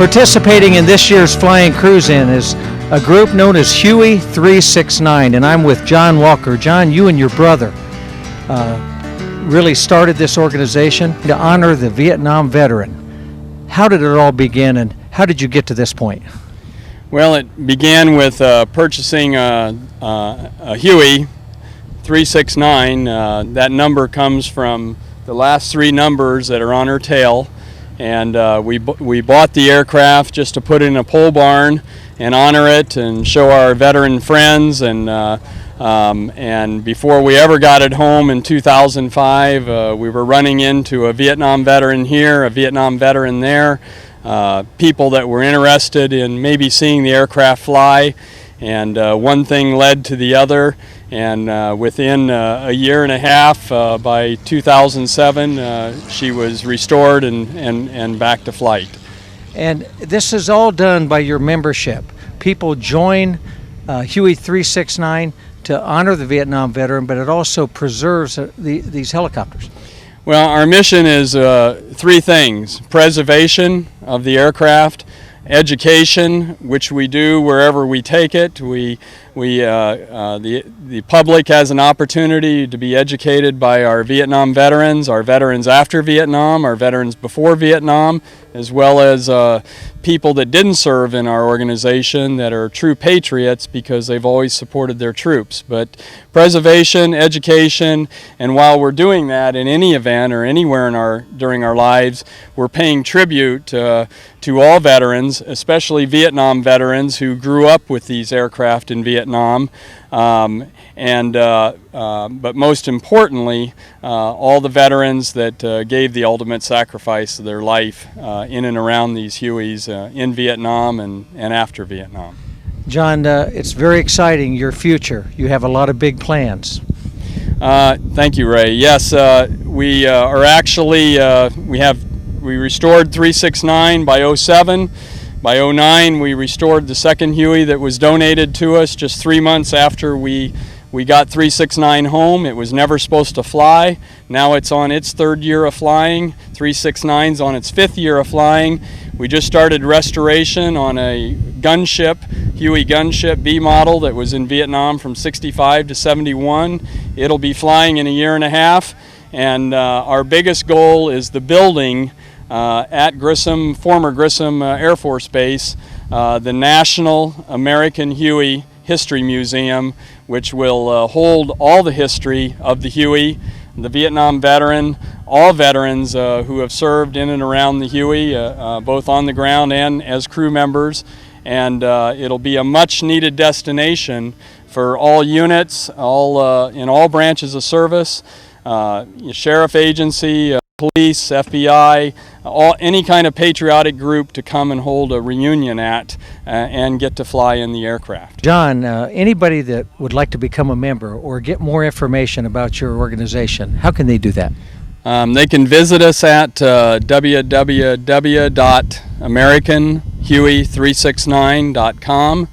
Participating in this year's FlyInCruiseIn is a group known as Huey 369, and I'm with John Walker. John, you and your brother really started this organization to honor the Vietnam veteran. How did it all begin, and how did you get to this point? Well, it began with purchasing a Huey 369. That number comes from the last three numbers that are on her tail. And we bought the aircraft just to put in a pole barn and honor it and show our veteran friends. And before we ever got it home in 2005, we were running into a Vietnam veteran here, a Vietnam veteran there, people that were interested in maybe seeing the aircraft fly. And one thing led to the other. And within a year and a half, by 2007, she was restored and back to flight. And this is all done by your membership. People join Huey 369 to honor the Vietnam veteran, but it also preserves these helicopters. Well, our mission is three things: preservation of the aircraft, education, which we do wherever we take it. The public has an opportunity to be educated by our Vietnam veterans, our veterans after Vietnam, our veterans before Vietnam, as well as people that didn't serve in our organization that are true patriots because they've always supported their troops. But preservation, education, and while we're doing that in any event or anywhere during our lives, we're paying tribute to all veterans, especially Vietnam veterans who grew up with these aircraft in Vietnam. But most importantly, all the veterans that gave the ultimate sacrifice of their life in and around these Hueys in Vietnam and after Vietnam. John, it's very exciting, your future. You have a lot of big plans. Thank you, Ray. Yes, we are actually, we restored 369 by 07. By 09, we restored the second Huey that was donated to us just 3 months after we got 369 home. It was never supposed to fly. Now it's on its third year of flying. 369's on its fifth year of flying. We just started restoration on a Gunship, Huey Gunship B model that was in Vietnam from 65 to 71. It'll be flying in a year and a half. And our biggest goal is the building at Grissom, former Grissom Air Force Base, the National American Huey History Museum, which will hold all the history of the Huey, the Vietnam veteran, all veterans who have served in and around the Huey, both on the ground and as crew members. And it'll be a much needed destination for all units, in all branches of service, sheriff agency, police, FBI, any kind of patriotic group to come and hold a reunion at and get to fly in the aircraft. John, anybody that would like to become a member or get more information about your organization, how can they do that? They can visit us at www.americanhuey369.com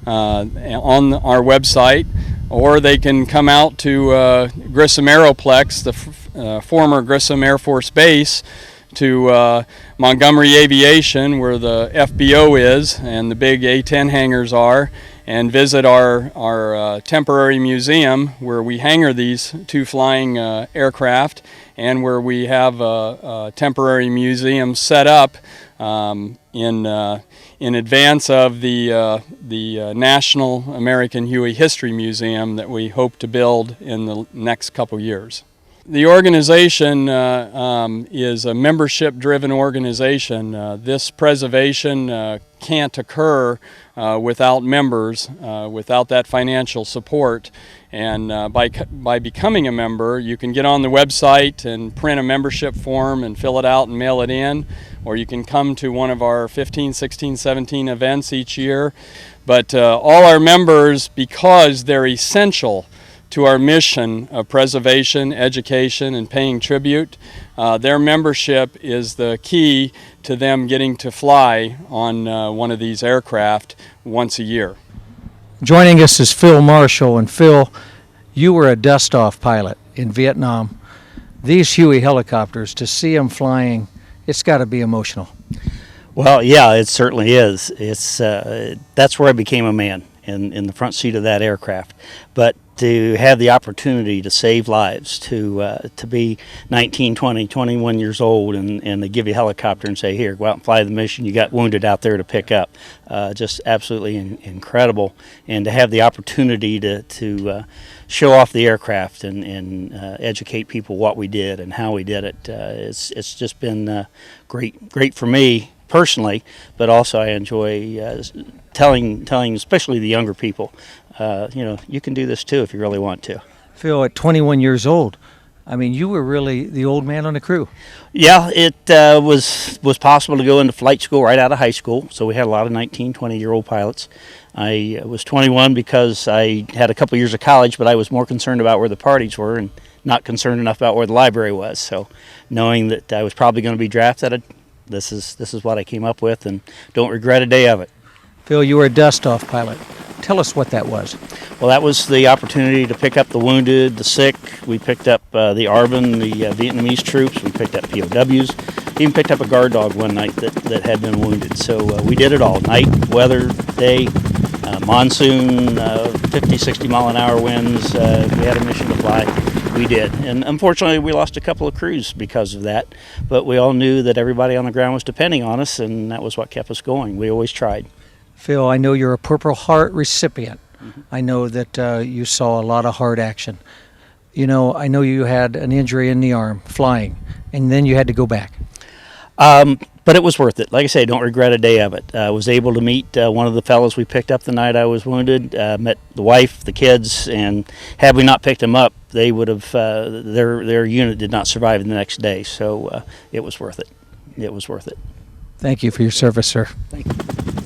on our website, or they can come out to Grissom Aeroplex, the former Grissom Air Force Base, to Montgomery Aviation, where the FBO is and the big A-10 hangars are, and visit our temporary museum where we hangar these two flying aircraft, and where we have a temporary museum set up in advance of the National American Huey History Museum that we hope to build in the next couple years. The organization is a membership-driven organization. This preservation can't occur without members, without that financial support. And by becoming a member, you can get on the website and print a membership form and fill it out and mail it in, or you can come to one of our 15, 16, 17 events each year. But all our members, because they're essential to our mission of preservation, education, and paying tribute, their membership is the key to them getting to fly on one of these aircraft once a year. Joining us is Phil Marshall. And Phil, you were a Dustoff pilot in Vietnam. These Huey helicopters, to see them flying, it's got to be emotional. Well, yeah, it certainly is. It's that's where I became a man, in the front seat of that aircraft. But to have the opportunity to save lives, to be 19, 20, 21 years old, and they give you a helicopter and say, here, go out and fly the mission. You got wounded out there to pick up. Just absolutely incredible. And to have the opportunity to show off the aircraft and educate people what we did and how we did it, it's just been great for me personally, but also I enjoy telling especially the younger people, you can do this too if you really want to. Phil, at 21 years old, I mean, you were really the old man on the crew. Yeah, it was possible to go into flight school right out of high school, so we had a lot of 19, 20-year-old pilots. I was 21 because I had a couple years of college, but I was more concerned about where the parties were and not concerned enough about where the library was. So knowing that I was probably going to be drafted, this is what I came up with, and don't regret a day of it. Phil, you were a Dustoff pilot. Tell us what that was. Well, that was the opportunity to pick up the wounded, the sick. We picked up the ARBN, the Vietnamese troops. We picked up POWs. Even picked up a guard dog one night that had been wounded. So we did it all, night, weather, day, monsoon, 50, 60 mile an hour winds. We had a mission to fly. We did. And unfortunately, we lost a couple of crews because of that. But we all knew that everybody on the ground was depending on us, and that was what kept us going. We always tried. Phil, I know you're a Purple Heart recipient. Mm-hmm. I know that you saw a lot of hard action. I know you had an injury in the arm flying, and then you had to go back. But it was worth it. Like I say, don't regret a day of it. I was able to meet one of the fellows we picked up the night I was wounded, met the wife, the kids, and had we not picked them up, they would have, their unit did not survive the next day. So it was worth it. It was worth it. Thank you for your service, sir. Thank you.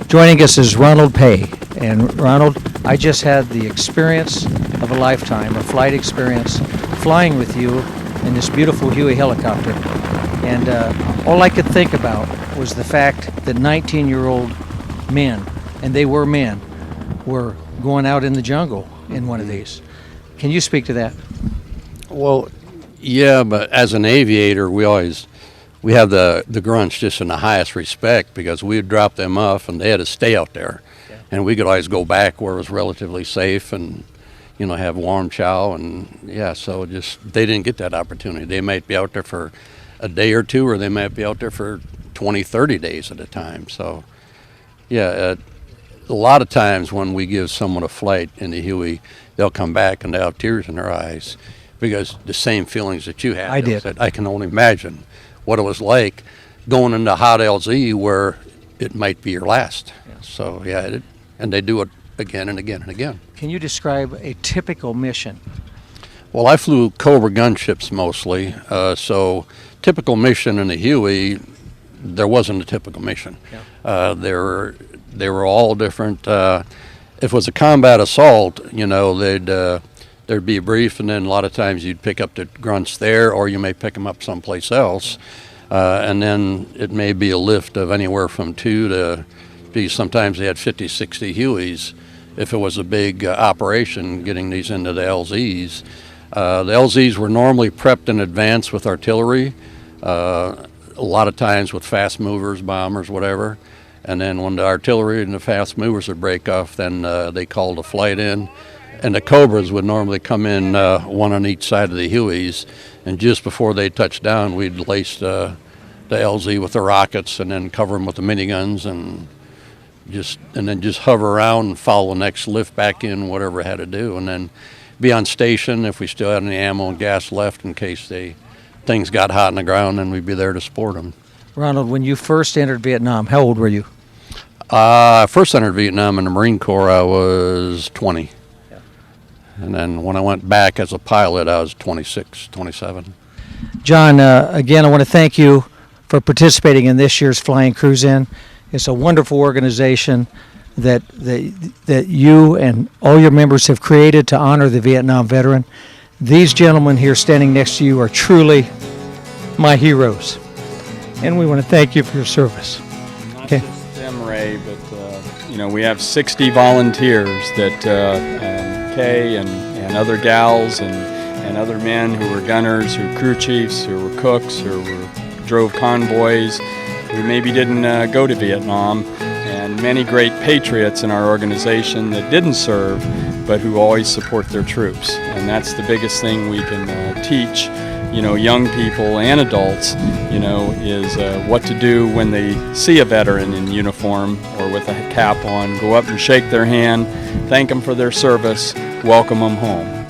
Joining us is Ronald Paye. And Ronald, I just had the experience of a lifetime, a flight experience, flying with you in this beautiful Huey helicopter. And all I could think about was the fact that 19-year-old men, and they were men, were going out in the jungle in one of these. Can you speak to that? Well, yeah, but as an aviator, we have the grunts just in the highest respect, because we would drop them off and they had to stay out there. Yeah. And we could always go back where it was relatively safe and, have warm chow. And yeah, so they didn't get that opportunity. They might be out there for a day or two, or they might be out there for 20, 30 days at a time. So yeah, a lot of times when we give someone a flight in the Huey, they'll come back and they'll have tears in their eyes, because the same feelings that you had. I did. I can only imagine what it was like going into hot LZ where it might be your last. Yeah. So yeah, and they do it again and again and again. Can you describe a typical mission? Well, I flew Cobra gunships mostly, so typical mission in the Huey, there wasn't a typical mission. Yeah. They were all different. If it was a combat assault, there'd be a brief, and then a lot of times you'd pick up the grunts there, or you may pick them up someplace else. And then it may be a lift of anywhere from 2 to, sometimes they had 50, 60 Hueys if it was a big operation getting these into the LZs. The LZs were normally prepped in advance with artillery, a lot of times with fast movers, bombers, whatever. And then when the artillery and the fast movers would break off, then they called a flight in. And the Cobras would normally come in one on each side of the Hueys, and just before they touched down, we'd lace the LZ with the rockets and then cover them with the miniguns, and then just hover around and follow the next lift back in, whatever it had to do, and then be on station if we still had any ammo and gas left in case things got hot on the ground, and we'd be there to support them. Ronald, when you first entered Vietnam, how old were you? I first entered Vietnam in the Marine Corps, I was 20. And then when I went back as a pilot, I was 26, 27. John, again, I want to thank you for participating in this year's FlyInCruiseIn. It's a wonderful organization that you and all your members have created to honor the Vietnam veteran. These gentlemen here standing next to you are truly my heroes. And we want to thank you for your service. Not just them, Ray, but we have 60 volunteers that Kay and other gals and other men who were gunners, who were crew chiefs, who were cooks, who drove convoys, who maybe didn't go to Vietnam, and many great patriots in our organization that didn't serve, but who always support their troops. And that's the biggest thing we can teach, young people and adults, is what to do when they see a veteran in uniform or with a cap on. Go up and shake their hand, thank them for their service, welcome them home.